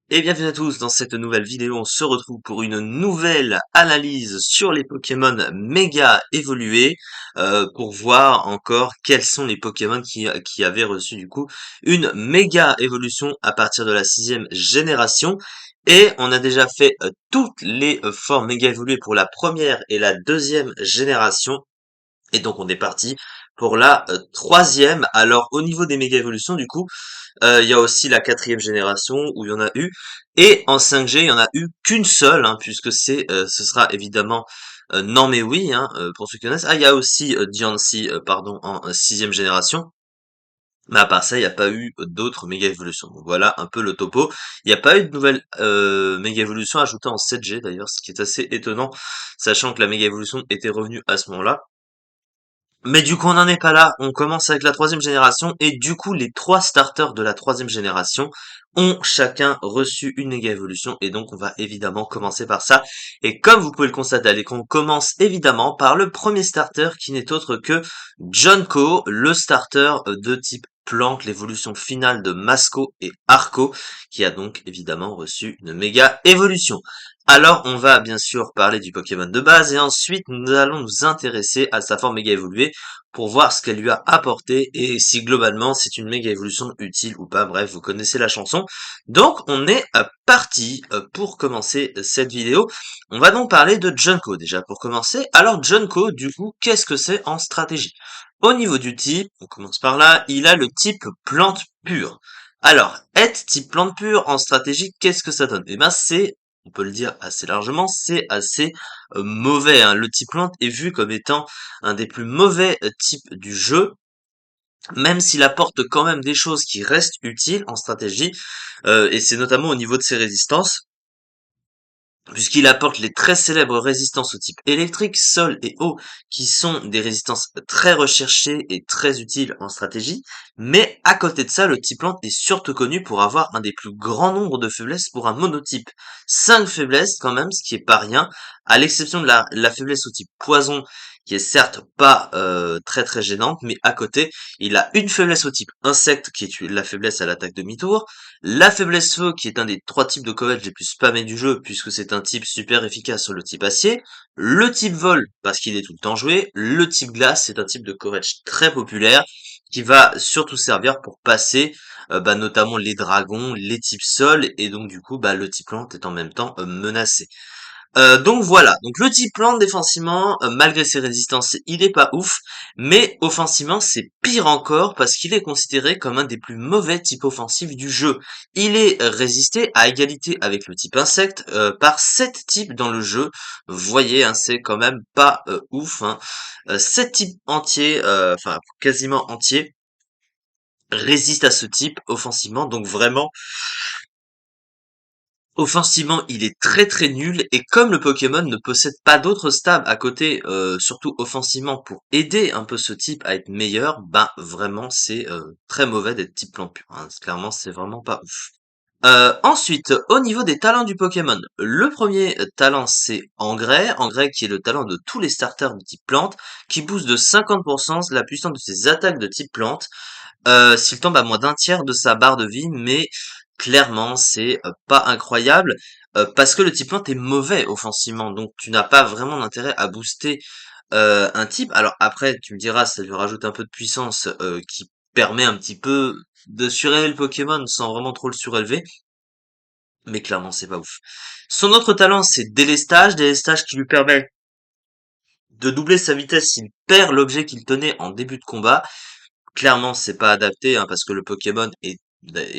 Et bienvenue à tous dans cette nouvelle vidéo, on se retrouve pour une nouvelle analyse sur les Pokémon méga évolués, pour voir encore quels sont les Pokémon qui avaient reçu du coup une méga évolution à partir de la sixième génération. Et on a déjà fait toutes les formes méga évoluées pour la première et la deuxième génération. Et donc on est parti pour la troisième. Alors au niveau des méga évolutions du coup, il y a aussi la quatrième génération où il y en a eu. Et en 5G, il y en a eu qu'une seule, hein, puisque ce sera évidemment non mais oui, hein, pour ceux qui connaissent. Ah, il y a aussi Diancie, pardon, en sixième génération. Mais à part ça, il n'y a pas eu d'autres méga évolutions. Donc voilà un peu le topo. Il n'y a pas eu de nouvelle méga évolution ajoutée en 7G d'ailleurs, ce qui est assez étonnant, sachant que la méga évolution était revenue à ce moment-là. Mais du coup, on n'en est pas là. On commence avec la troisième génération et du coup, les trois starters de la troisième génération ont chacun reçu une méga évolution et donc on va évidemment commencer par ça. Et comme vous pouvez le constater, allez, qu'on commence évidemment par le premier starter qui n'est autre que Junko, le starter de type plante, l'évolution finale de Masco et Arco, qui a donc évidemment reçu une méga évolution. Alors, on va bien sûr parler du Pokémon de base et ensuite nous allons nous intéresser à sa forme méga évoluée pour voir ce qu'elle lui a apporté et si globalement c'est une méga évolution utile ou pas. Bref, vous connaissez la chanson. Donc, on est parti pour commencer cette vidéo. On va donc parler de Junko déjà pour commencer. Alors, Junko, du coup, qu'est-ce que c'est en stratégie? Au niveau du type, on commence par là, il a le type plante pure. Alors, être type plante pure en stratégie, qu'est-ce que ça donne? Eh ben, on peut le dire assez largement, c'est assez mauvais, hein. Le type plante est vu comme étant un des plus mauvais types du jeu, même s'il apporte quand même des choses qui restent utiles en stratégie, et c'est notamment au niveau de ses résistances puisqu'il apporte les très célèbres résistances au type électrique, sol et eau, qui sont des résistances très recherchées et très utiles en stratégie, mais à côté de ça, le type plante est surtout connu pour avoir un des plus grands nombres de faiblesses pour un monotype. 5 faiblesses quand même, ce qui est pas rien, à l'exception de la faiblesse au type poison, qui est certes pas très très gênante, mais à côté, il a une faiblesse au type insecte, qui est la faiblesse à l'attaque demi-tour, la faiblesse feu, qui est un des trois types de Kovetch les plus spammés du jeu, puisque c'est un type super efficace sur le type acier. Le type vol, parce qu'il est tout le temps joué. Le type glace, c'est un type de Kovetch très populaire, qui va surtout servir pour passer, notamment les dragons, les types sol, et donc du coup, le type plante est en même temps menacé. Donc voilà, donc le type plante défensivement, malgré ses résistances, il est pas ouf, mais offensivement c'est pire encore parce qu'il est considéré comme un des plus mauvais types offensifs du jeu. Il est résisté à égalité avec le type insecte par 7 types dans le jeu. Vous voyez, hein, c'est quand même pas ouf, hein. 7 types entiers, enfin quasiment entiers, résistent à ce type offensivement, donc vraiment offensivement, il est très très nul et comme le Pokémon ne possède pas d'autres stabs à côté, surtout offensivement pour aider un peu ce type à être meilleur, ben vraiment c'est très mauvais d'être type plante pur, hein. Clairement, c'est vraiment pas ouf. Ensuite, au niveau des talents du Pokémon, le premier talent c'est Engrais, Engrais qui est le talent de tous les starters de type plante, qui booste de 50% la puissance de ses attaques de type plante. S'il tombe à moins d'un tiers de sa barre de vie, mais clairement, c'est pas incroyable, parce que le type plante est mauvais offensivement, donc tu n'as pas vraiment d'intérêt à booster un type. Alors après, tu me diras, ça lui rajoute un peu de puissance qui permet un petit peu de surélever le Pokémon sans vraiment trop le surélever, mais clairement, c'est pas ouf. Son autre talent, c'est Délestage, Délestage qui lui permet de doubler sa vitesse s'il perd l'objet qu'il tenait en début de combat. Clairement, c'est pas adapté, hein, parce que le Pokémon est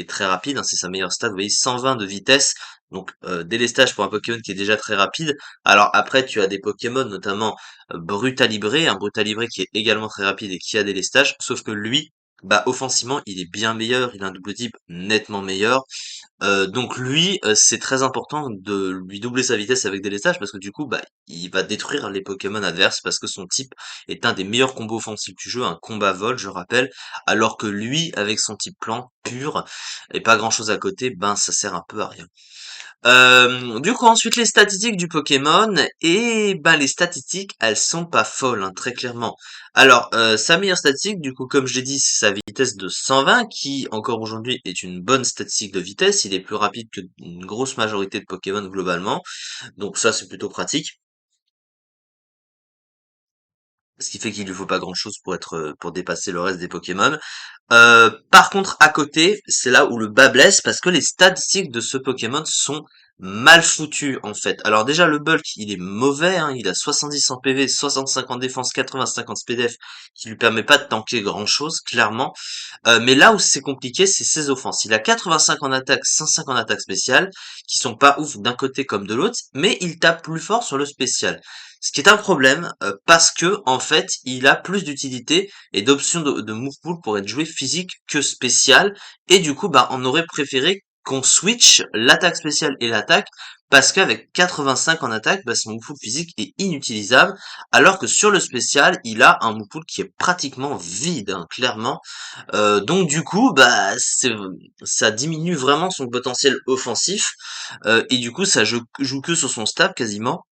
très rapide, hein, c'est sa meilleure stat. Vous voyez, 120 de vitesse, donc délestage pour un Pokémon qui est déjà très rapide. Alors après, tu as des Pokémon, notamment Brutalibré, un Brutalibré qui est également très rapide et qui a délestage, sauf que lui, offensivement, il est bien meilleur, il a un double type nettement meilleur. Donc lui, c'est très important de lui doubler sa vitesse avec des laissages parce que du coup, il va détruire les Pokémon adverses parce que son type est un des meilleurs combos offensifs du jeu, un combat vol, je rappelle, alors que lui, avec son type plante pur et pas grand chose à côté, ça sert un peu à rien. Du coup, ensuite, les statistiques du Pokémon, et ben les statistiques, elles sont pas folles, hein, très clairement. Alors, sa meilleure statistique, du coup, comme je l'ai dit, c'est sa vitesse de 120, qui, encore aujourd'hui, est une bonne statistique de vitesse. Il est plus rapide que une grosse majorité de Pokémon globalement, donc ça, c'est plutôt pratique. Ce qui fait qu'il lui faut pas grand-chose pour pour dépasser le reste des Pokémon. Par contre, à côté, c'est là où le bas blesse parce que les statistiques de ce Pokémon sont mal foutues en fait. Alors déjà, le bulk, il est mauvais, hein, il a 70 en PV, 65 en défense, 85 en SPDF, qui lui permet pas de tanker grand-chose, clairement. Mais là où c'est compliqué, c'est ses offenses. Il a 85 en attaque, 105 en attaque spéciale, qui sont pas ouf d'un côté comme de l'autre, mais il tape plus fort sur le spécial. Ce qui est un problème, parce que en fait, il a plus d'utilité et d'options de move pool pour être joué physique que spécial. Et du coup, bah, on aurait préféré qu'on switch l'attaque spéciale et l'attaque, parce qu'avec 85 en attaque, bah, son move pool physique est inutilisable, alors que sur le spécial, il a un move pool qui est pratiquement vide, hein, clairement. Donc du coup, bah, ça diminue vraiment son potentiel offensif, et du coup, ça joue que sur son stab quasiment.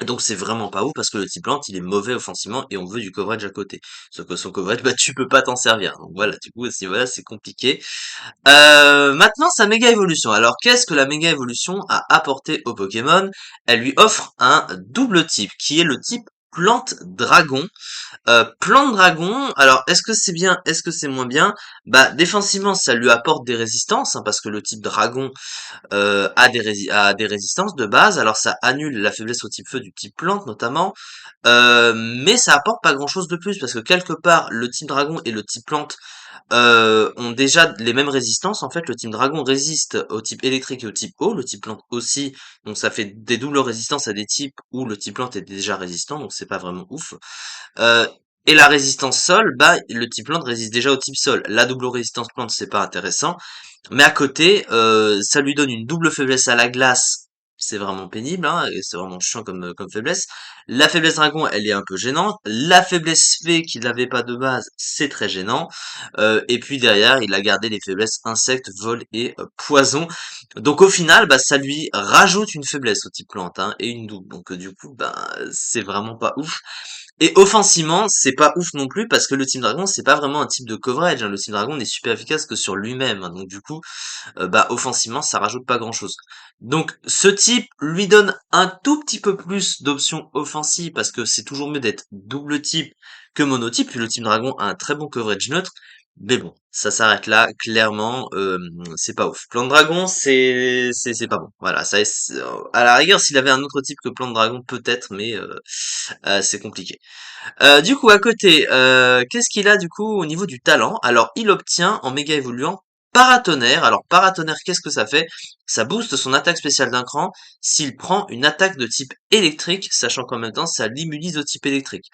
Donc c'est vraiment pas ouf parce que le type plante il est mauvais offensivement et on veut du coverage à côté. Sauf que son coverage, bah tu peux pas t'en servir. Donc voilà, du coup si voilà c'est compliqué. Maintenant sa méga évolution. Alors qu'est-ce que la méga évolution a apporté au Pokémon? Elle lui offre un double type qui est le type plante dragon. Plante dragon, alors est-ce que c'est bien, est-ce que c'est moins bien? Bah défensivement ça lui apporte des résistances, hein, parce que le type dragon a des résistances de base. Alors ça annule la faiblesse au type feu du type plante notamment, mais ça apporte pas grand-chose de plus parce que quelque part le type dragon et le type plante ont déjà les mêmes résistances. En fait, le type dragon résiste au type électrique et au type eau, le type plante aussi, donc ça fait des doubles résistances à des types où le type plante est déjà résistant, donc c'est pas vraiment ouf. Euh, et la résistance sol, bah le type plante résiste déjà au type sol. La double résistance plante, c'est pas intéressant. Mais à côté, ça lui donne une double faiblesse à la glace. C'est vraiment pénible, hein, et c'est vraiment chiant comme faiblesse. La faiblesse dragon, elle est un peu gênante. La faiblesse fée qu'il n'avait pas de base, c'est très gênant. Et puis derrière, il a gardé les faiblesses insectes, vol et poison. Donc au final, bah ça lui rajoute une faiblesse au type plante, hein, et une double. Donc du coup, bah c'est vraiment pas ouf. Et offensivement, c'est pas ouf non plus parce que le Team Dragon, c'est pas vraiment un type de coverage, hein. Le Team Dragon n'est super efficace que sur lui-même, hein. Donc du coup, bah offensivement, ça rajoute pas grand-chose. Donc ce type lui donne un tout petit peu plus d'options offensives parce que c'est toujours mieux d'être double type que monotype. Puis le Team Dragon a un très bon coverage neutre. Mais bon, ça s'arrête là, clairement, c'est pas ouf. Plan de Dragon, c'est pas bon. Voilà, à la rigueur, s'il avait un autre type que Plan de Dragon, peut-être, mais c'est compliqué. Du coup, à côté, qu'est-ce qu'il a du coup au niveau du talent? Alors, il obtient en méga évoluant Paratonnerre. Alors, Paratonnerre, qu'est-ce que ça fait? Ça booste son attaque spéciale d'un cran s'il prend une attaque de type électrique, sachant qu'en même temps, ça l'immunise au type électrique.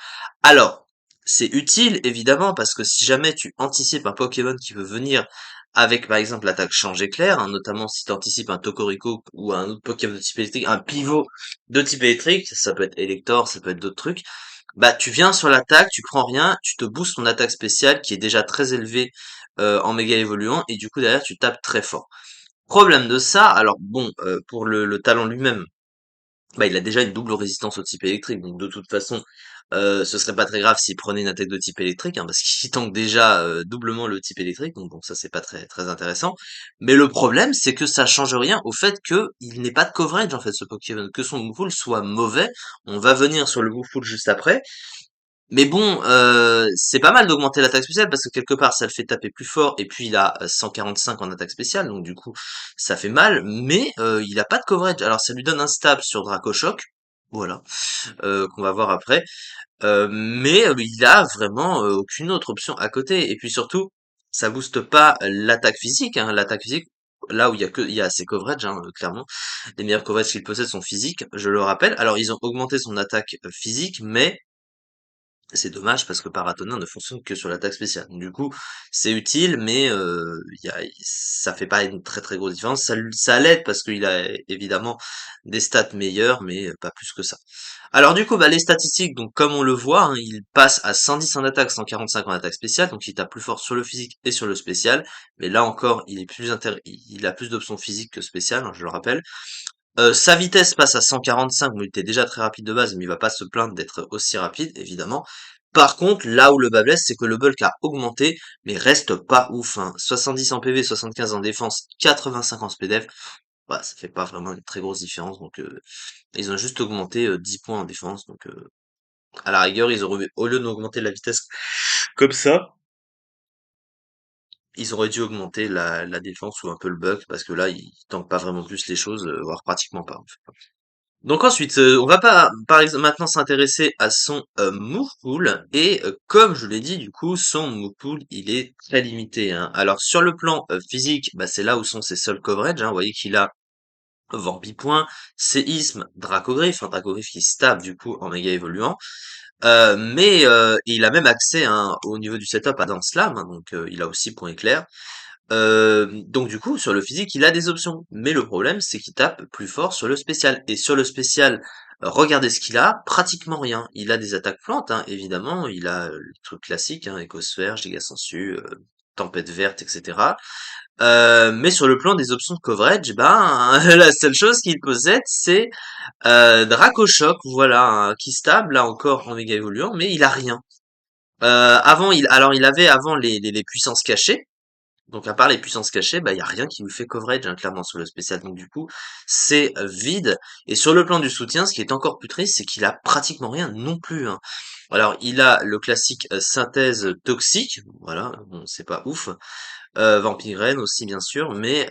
Alors, c'est utile, évidemment, parce que si jamais tu anticipes un Pokémon qui veut venir avec, par exemple, l'attaque change éclair, hein, notamment si tu anticipes un Tokorico ou un autre Pokémon de type électrique, un pivot de type électrique, ça peut être Elector, ça peut être d'autres trucs, bah, tu viens sur l'attaque, tu prends rien, tu te boostes ton attaque spéciale qui est déjà très élevée en méga évoluant et du coup derrière tu tapes très fort. Problème de ça, alors bon, pour le talent lui-même, bah, il a déjà une double résistance au type électrique, donc de toute façon, ce serait pas très grave s'il prenait une attaque de type électrique, hein, parce qu'il tank déjà doublement le type électrique, donc bon, ça c'est pas très intéressant. Mais le problème, c'est que ça change rien au fait que il n'ait pas de coverage en fait ce Pokémon, que son move pool soit mauvais. On va venir sur le move pool juste après. Mais bon, c'est pas mal d'augmenter l'attaque spéciale parce que quelque part ça le fait taper plus fort et puis il a 145 en attaque spéciale donc du coup ça fait mal mais il a pas de coverage. Alors ça lui donne un stab sur Dracochoc, voilà, qu'on va voir après, mais il a vraiment aucune autre option à côté et puis surtout ça booste pas l'attaque physique, hein. L'attaque physique là où il y a ses coverages, hein, clairement les meilleurs coverages qu'il possède sont physiques, je le rappelle. Alors ils ont augmenté son attaque physique mais c'est dommage parce que Paratonnerre ne fonctionne que sur l'attaque spéciale. Du coup, c'est utile, mais ça fait pas une très grosse différence. Ça l'aide parce qu'il a évidemment des stats meilleures, mais pas plus que ça. Alors du coup, bah, les statistiques, donc comme on le voit, hein, il passe à 110 en attaque, 145 en attaque spéciale, donc il tape plus fort sur le physique et sur le spécial. Mais là encore, il a plus d'options physiques que spéciales, hein, je le rappelle. Sa vitesse passe à 145, bon, il était déjà très rapide de base, mais il va pas se plaindre d'être aussi rapide, évidemment. Par contre, là où le bas blesse, c'est que le bulk a augmenté, mais reste pas ouf, hein. 70 en PV, 75 en défense, 85 en SPDF. Bah, ça fait pas vraiment une très grosse différence, donc ils ont juste augmenté 10 points en défense, donc à la rigueur, au lieu d'augmenter la vitesse comme ça, ils auraient dû augmenter la défense ou un peu le buck, parce que là, ils tankent pas vraiment plus les choses, voire pratiquement pas, en fait. Donc ensuite, on va pas, par exemple, maintenant s'intéresser à son move pool, et comme je l'ai dit, du coup, son move pool, il est très limité, hein. Alors sur le plan physique, bah, c'est là où sont ses seuls coverages, hein. Vous voyez qu'il a Vampipoint, Séisme, Dracogriffe, un Dracogriffe qui se tape du coup en méga évoluant. Mais il a même accès, hein, au niveau du setup à Dance Slam, hein, donc il a aussi point éclair. Donc du coup, sur le physique, il a des options. Mais le problème, c'est qu'il tape plus fort sur le spécial. Et sur le spécial, regardez ce qu'il a, pratiquement rien. Il a des attaques plantes, hein, évidemment. Il a le truc classique, hein, Écosphère, Giga Sensu, Tempête Verte, etc. Mais sur le plan des options de coverage, ben, la seule chose qu'il possède, c'est Dracochoc, voilà, qui stable, là encore en méga évoluant, mais il a rien. Alors il avait avant les puissances cachées, donc à part les puissances cachées, bah il y a rien qui lui fait coverage, hein, clairement sur le spécial. Donc du coup, c'est vide. Et sur le plan du soutien, ce qui est encore plus triste, c'est qu'il a pratiquement rien non plus, hein. Alors il a le classique synthèse toxique, voilà, bon c'est pas ouf. Vampirène aussi bien sûr, mais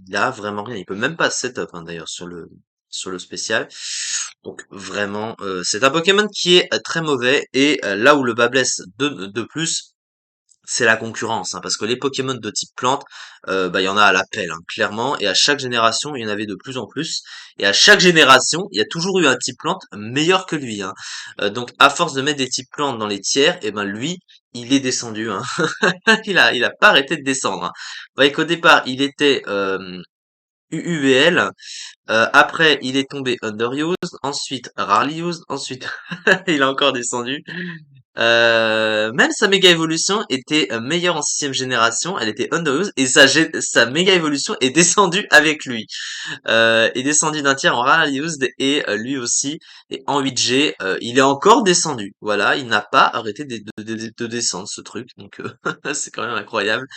il a vraiment rien. Il peut même pas setup, hein, d'ailleurs sur le spécial. Donc vraiment, c'est un Pokémon qui est très mauvais, et là où le bas blesse de plus, c'est la concurrence, hein, parce que les Pokémon de type plante, bah, il y en a à l'appel, hein, clairement, et à chaque génération, il y en avait de plus en plus, et à chaque génération, il y a toujours eu un type plante meilleur que lui, hein. Donc à force de mettre des types plantes dans les tiers, et ben lui, il est descendu, hein. Il a pas arrêté de descendre, hein. Vous voyez qu'au départ, il était UUVL, après il est tombé underused, ensuite rarely used, ensuite il a encore descendu. Même sa méga évolution était meilleure en sixième génération, elle était underused, et sa méga évolution est descendue avec lui. Est descendu d'un tiers en rarely used, et lui aussi, et en 8G, il est encore descendu. Voilà, il n'a pas arrêté de descendre ce truc, donc c'est quand même incroyable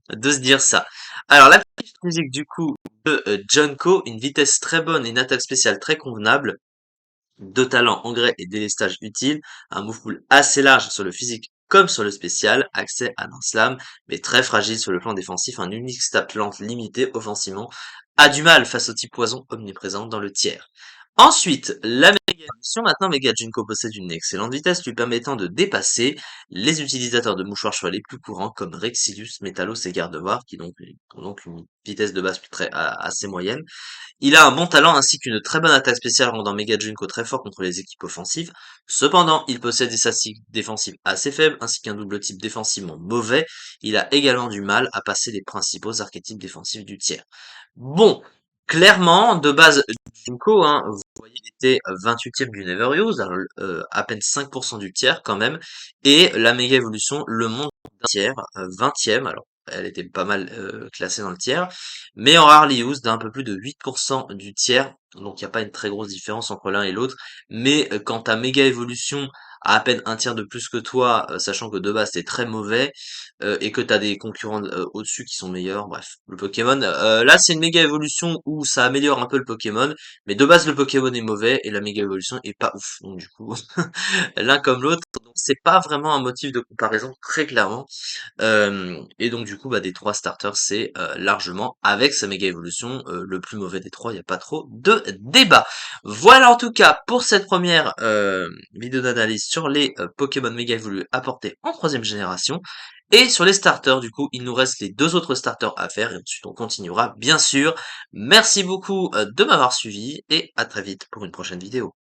de se dire ça. Alors la petite musique du coup de Junko, une vitesse très bonne et une attaque spéciale très convenable, de talent, engrais et délestage utile, un move pool assez large sur le physique comme sur le spécial, accès à un slam, mais très fragile sur le plan défensif, un unique stat lente limité offensivement, a du mal face au type poison omniprésent dans le tiers. Ensuite, la méga évolution. Maintenant, Mega Junko possède une excellente vitesse lui permettant de dépasser les utilisateurs de mouchoirs cheveux les plus courants comme Rexilius, Metalos et Gardevoir, qui ont donc une vitesse de base assez moyenne. Il a un bon talent ainsi qu'une très bonne attaque spéciale rendant Mega Junko très fort contre les équipes offensives. Cependant, il possède des statistiques défensives assez faibles ainsi qu'un double type défensivement mauvais. Il a également du mal à passer les principaux archétypes défensifs du tiers. Bon, clairement, de base, Junko, hein, vous voyez, il était 28e du Never Use, alors, à peine 5% du tiers quand même, et la méga évolution le monte d'un tiers, 20e, alors elle était pas mal classée dans le tiers, mais en Rarely Use d'un peu plus de 8% du tiers, donc il n'y a pas une très grosse différence entre l'un et l'autre, mais quand ta méga évolution a peine un tiers de plus que toi, sachant que de base t'es très mauvais, et que t'as des concurrents au-dessus qui sont meilleurs, bref. Le Pokémon, là c'est une méga évolution où ça améliore un peu le Pokémon, mais de base le Pokémon est mauvais et la méga évolution est pas ouf. Donc du coup, l'un comme l'autre, donc c'est pas vraiment un motif de comparaison très clairement. Et donc du coup, bah, des trois starters, c'est largement avec sa méga évolution le plus mauvais des trois. Il y a pas trop de débat. Voilà en tout cas pour cette première vidéo d'analyse sur les Pokémon méga évolués apportés en troisième génération. Et sur les starters, du coup, il nous reste les deux autres starters à faire et ensuite on continuera bien sûr. Merci beaucoup de m'avoir suivi et à très vite pour une prochaine vidéo.